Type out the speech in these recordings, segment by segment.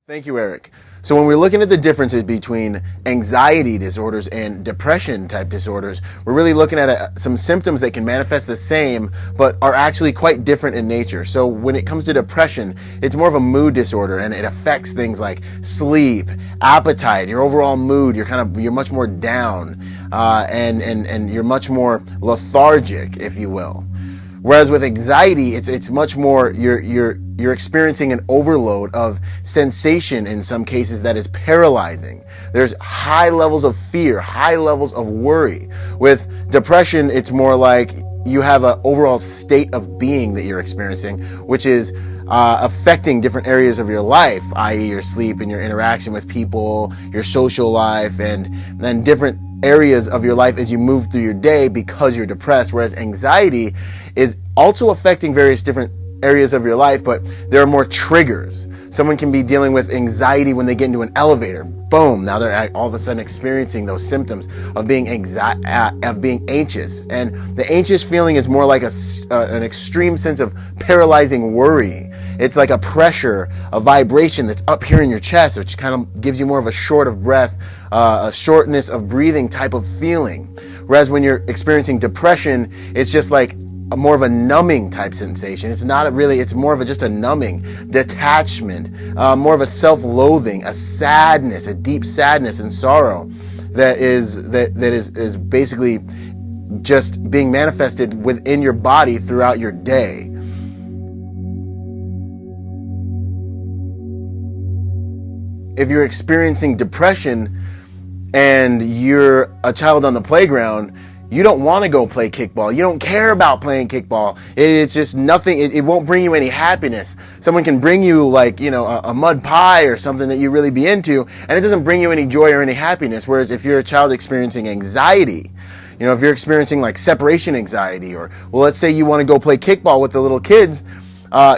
Thank you, Eric. So when we're looking at the differences between anxiety disorders and depression type disorders, we're really looking at some symptoms that can manifest the same, but are actually quite different in nature. So when it comes to depression, it's more of a mood disorder, and it affects things like sleep, appetite, your overall mood. You're much more down, and you're much more lethargic, if you will. Whereas with anxiety, it's much more, you're experiencing an overload of sensation in some cases that is paralyzing. There's high levels of fear, high levels of worry. With depression, it's more like you have an overall state of being that you're experiencing, which is affecting different areas of your life, i.e. your sleep and your interaction with people, your social life, and then different areas of your life as you move through your day because you're depressed. Whereas anxiety is also affecting various different areas of your life, but there are more triggers. Someone can be dealing with anxiety when they get into an elevator. Boom, now they're all of a sudden experiencing those symptoms of being anxious. And the anxious feeling is more like an extreme sense of paralyzing worry. It's like a pressure, a vibration that's up here in your chest, which kind of gives you more of a short of breath, a shortness of breathing type of feeling. Whereas when you're experiencing depression, it's just like more of a numbing type sensation. It's not really, it's more of just a numbing, detachment, more of a self-loathing, a sadness, a deep sadness and sorrow that is basically just being manifested within your body throughout your day. If you're experiencing depression and you're a child on the playground, you don't want to go play kickball. You don't care about playing kickball. It's just nothing. It won't bring you any happiness. Someone can bring you a mud pie or something that you really be into, and it doesn't bring you any joy or any happiness. Whereas if you're a child experiencing anxiety, if you're experiencing like separation anxiety, or let's say you want to go play kickball with the little kids,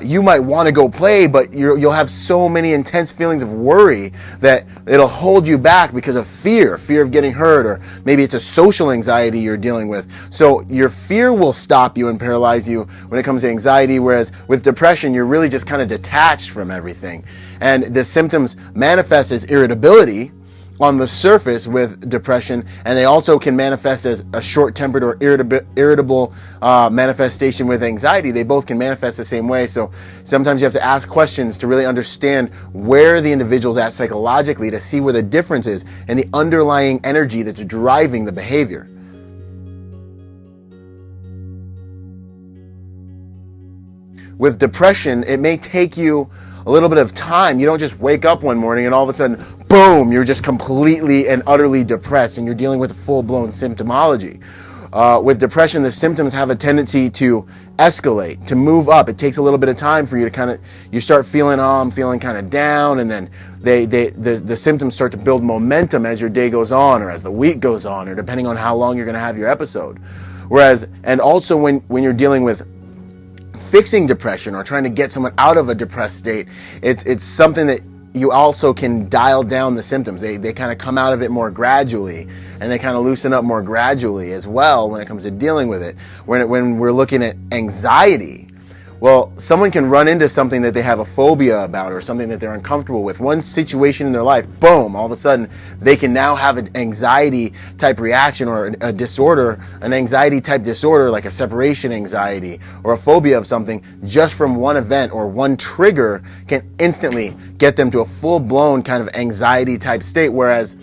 you might want to go play, but you'll have so many intense feelings of worry that it'll hold you back because of fear of getting hurt, or maybe it's a social anxiety you're dealing with. So your fear will stop you and paralyze you when it comes to anxiety, whereas with depression, you're really just kind of detached from everything. And the symptoms manifest as irritability on the surface with depression, and they also can manifest as a short-tempered or irritable manifestation with anxiety. They both can manifest the same way. So sometimes you have to ask questions to really understand where the individual's at psychologically, to see where the difference is and the underlying energy that's driving the behavior. With depression, it may take you a little bit of time. You don't just wake up one morning and all of a sudden, boom, you're just completely and utterly depressed and you're dealing with full-blown symptomology. With depression, the symptoms have a tendency to escalate, to move up. It takes a little bit of time for you to you start feeling, I'm feeling kind of down, and then the symptoms start to build momentum as your day goes on, or as the week goes on, or depending on how long you're going to have your episode. And also when you're dealing with fixing depression or trying to get someone out of a depressed state, it's something that you also can dial down the symptoms. They kind of come out of it more gradually, and they kind of loosen up more gradually as well when it comes to dealing with it. When we're looking at anxiety, well, someone can run into something that they have a phobia about, or something that they're uncomfortable with. One situation in their life, boom, all of a sudden they can now have an anxiety type reaction, or a disorder, an anxiety type disorder like a separation anxiety or a phobia of something, just from one event or one trigger can instantly get them to a full-blown kind of anxiety type state. Whereas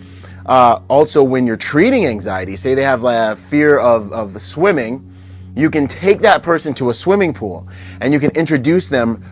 also when you're treating anxiety, say they have a fear of swimming, you can take that person to a swimming pool and you can introduce them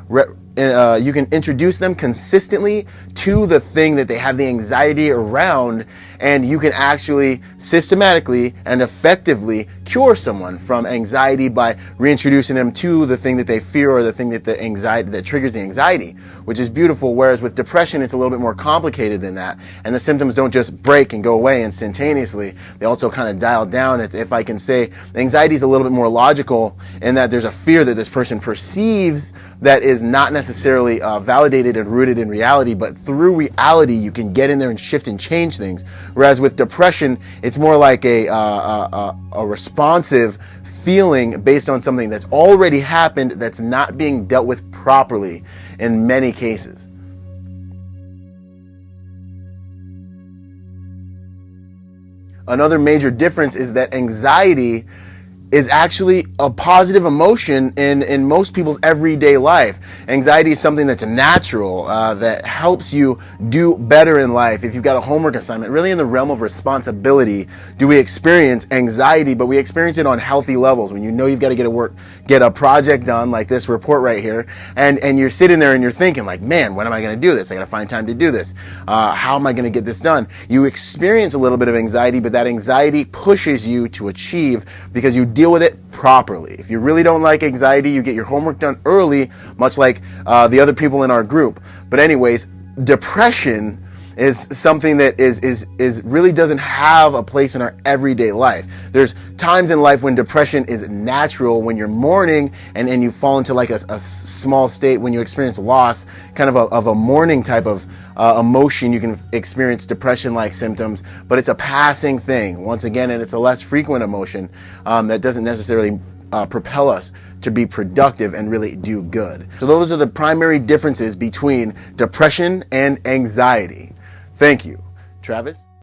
consistently to the thing that they have the anxiety around, and you can actually systematically and effectively cure someone from anxiety by reintroducing them to the thing that they fear, or the thing that triggers the anxiety, which is beautiful. Whereas with depression, it's a little bit more complicated than that, and the symptoms don't just break and go away instantaneously. They also kind of dial down. If I can say, anxiety is a little bit more logical in that there's a fear that this person perceives that is not necessarily validated and rooted in reality, but through reality you can get in there and shift and change things. Whereas with depression, it's more like a responsive feeling based on something that's already happened, that's not being dealt with properly in many cases. Another major difference is that anxiety is actually a positive emotion in most people's everyday life. Anxiety is something that's natural, that helps you do better in life. If you've got a homework assignment, really in the realm of responsibility, do we experience anxiety, but we experience it on healthy levels. When you know you've got to get a project done, like this report right here, and you're sitting there and you're thinking like, man, when am I going to do this? I got to find time to do this. How am I going to get this done? You experience a little bit of anxiety, but that anxiety pushes you to achieve because you deal with it properly. If you really don't like anxiety, you get your homework done early, much like the other people in our group. But anyways, depression is something that is really doesn't have a place in our everyday life. There's times in life when depression is natural, when you're mourning and you fall into like a small state, when you experience loss, kind of a mourning type of emotion. You can experience depression-like symptoms, but it's a passing thing once again, and it's a less frequent emotion that doesn't necessarily propel us to be productive and really do good. So those are the primary differences between depression and anxiety. Thank you. Travis?